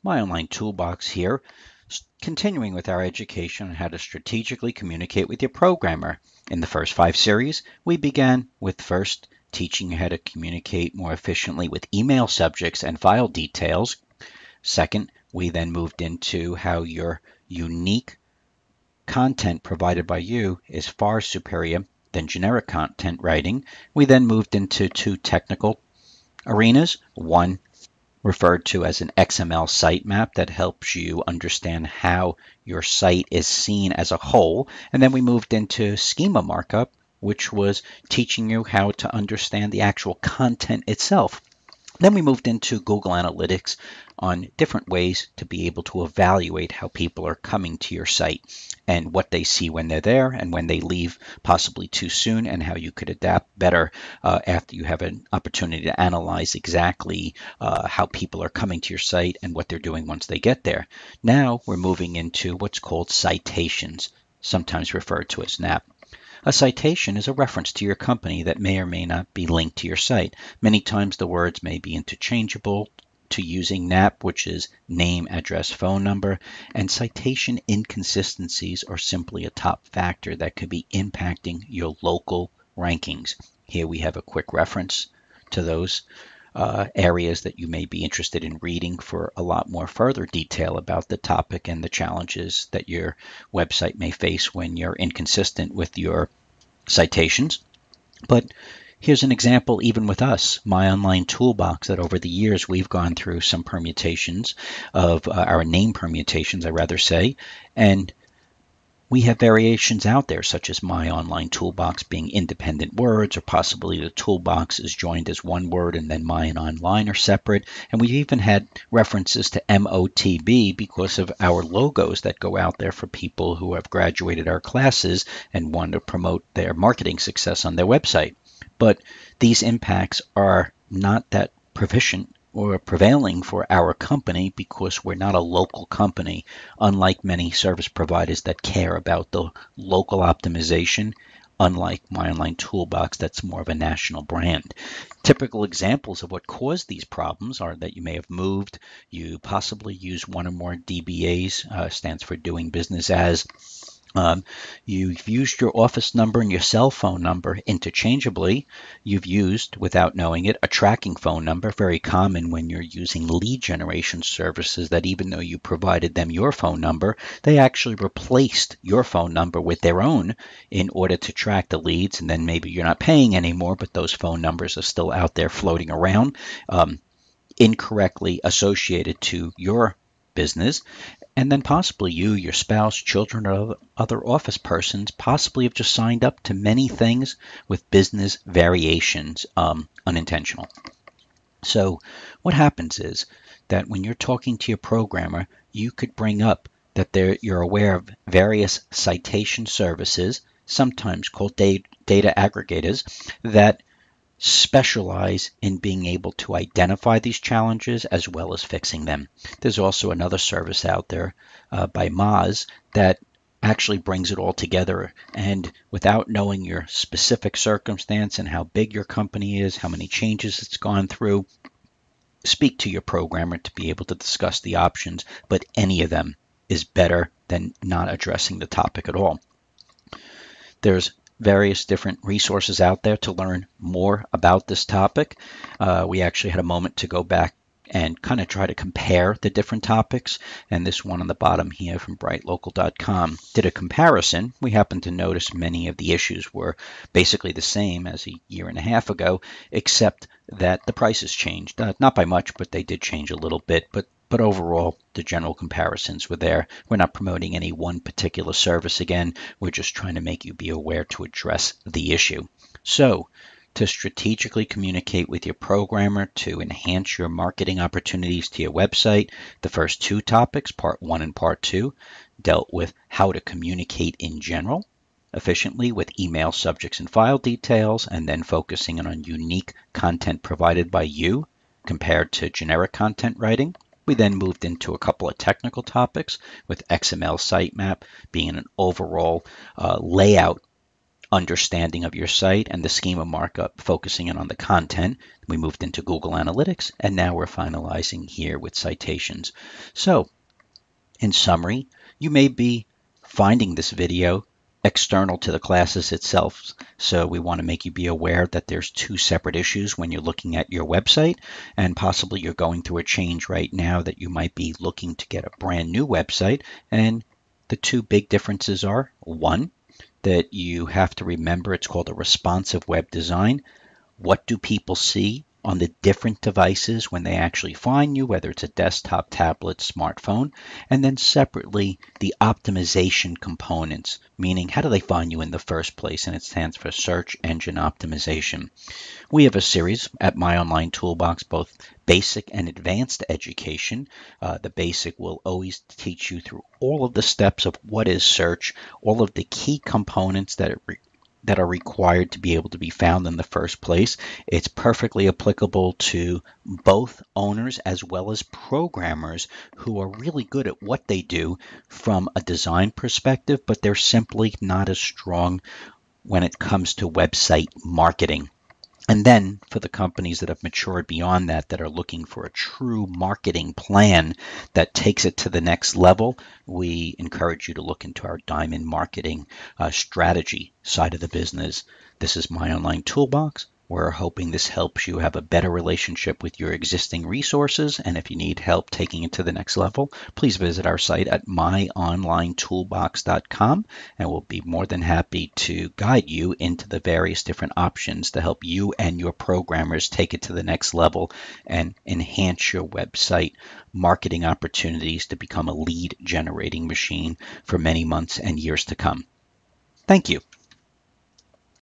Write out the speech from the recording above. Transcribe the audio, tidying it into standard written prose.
My Online Toolbox here, continuing with our education on how to strategically communicate with your programmer. In the first 5 series, we began with first teaching you how to communicate more efficiently with email subjects and file details. Second, we then moved into how your unique content provided by you is far superior than generic content writing. We then moved into two technical arenas. One referred to as an XML sitemap that helps you understand how your site is seen as a whole. And then we moved into schema markup, which was teaching you how to understand the actual content itself. Then we moved into Google Analytics on different ways to be able to evaluate how people are coming to your site and what they see when they're there and when they leave possibly too soon, and how you could adapt better after you have an opportunity to analyze exactly how people are coming to your site and what they're doing once they get there. Now we're moving into what's called citations, sometimes referred to as NAP. A citation is a reference to your company that may or may not be linked to your site. Many times the words may be interchangeable to using NAP, which is name, address, phone number, and citation inconsistencies are simply a top factor that could be impacting your local rankings. Here we have a quick reference to those areas that you may be interested in reading for a lot more further detail about the topic and the challenges that your website may face when you're inconsistent with your citations. But here's an example, even with us, My Online Toolbox, that over the years we've gone through some permutations of our name permutations, I rather say, and we have variations out there, such as My Online Toolbox being independent words, or possibly the toolbox is joined as one word and then My and Online are separate. And we've even had references to MOTB because of our logos that go out there for people who have graduated our classes and want to promote their marketing success on their website. But these impacts are not that proficient or prevailing for our company because we're not a local company, unlike many service providers that care about the local optimization, unlike My Online Toolbox that's more of a national brand. Typical examples of what caused these problems are that you may have moved, you possibly use one or more DBAs, stands for doing business as. You've used your office number and your cell phone number interchangeably. You've used, without knowing it, a tracking phone number, very common when you're using lead generation services, that even though you provided them your phone number, they actually replaced your phone number with their own in order to track the leads. And then maybe you're not paying anymore, but those phone numbers are still out there floating around, incorrectly associated to your business. And then possibly you, your spouse, children, or other office persons possibly have just signed up to many things with business variations, unintentional. So what happens is that when you're talking to your programmer, you could bring up that you're aware of various citation services, sometimes called data aggregators, that specialize in being able to identify these challenges as well as fixing them. There's also another service out there by Moz that actually brings it all together, and without knowing your specific circumstance and how big your company is, how many changes it's gone through, speak to your programmer to be able to discuss the options, but any of them is better than not addressing the topic at all. There's various different resources out there to learn more about this topic. We actually had a moment to go back and kind of try to compare the different topics. And this one on the bottom here from brightlocal.com did a comparison. We happened to notice many of the issues were basically the same as a year and a half ago, except that the prices changed. Not by much, but they did change a little bit. But overall, the general comparisons were there. We're not promoting any one particular service again. We're just trying to make you be aware to address the issue. So, to strategically communicate with your programmer to enhance your marketing opportunities to your website, the first two topics, part 1 and part 2, dealt with how to communicate in general efficiently with email subjects and file details, and then focusing on unique content provided by you compared to generic content writing. We then moved into a couple of technical topics, with XML sitemap being an overall layout understanding of your site and the schema markup, focusing in on the content. We moved into Google Analytics, and now we're finalizing here with citations. So, in summary, you may be finding this video external to the classes itself, so we want to make you be aware that there's two separate issues when you're looking at your website, and possibly you're going through a change right now that you might be looking to get a brand new website. And the two big differences are, one, that you have to remember it's called a responsive web design. What do people see on the different devices when they actually find you, whether it's a desktop, tablet, smartphone? And then separately, the optimization components, meaning how do they find you in the first place? And it stands for search engine optimization. We have a series at My Online Toolbox, both basic and advanced education. The basic will always teach you through all of the steps of what is search, all of the key components that are required to be able to be found in the first place. It's perfectly applicable to both owners as well as programmers who are really good at what they do from a design perspective, but they're simply not as strong when it comes to website marketing. And then for the companies that have matured beyond that, that are looking for a true marketing plan that takes it to the next level, we encourage you to look into our Diamond Marketing strategy side of the business. This is My Online Toolbox. We're hoping this helps you have a better relationship with your existing resources. And if you need help taking it to the next level, please visit our site at myonlinetoolbox.com, and we'll be more than happy to guide you into the various different options to help you and your programmers take it to the next level and enhance your website marketing opportunities to become a lead generating machine for many months and years to come. Thank you.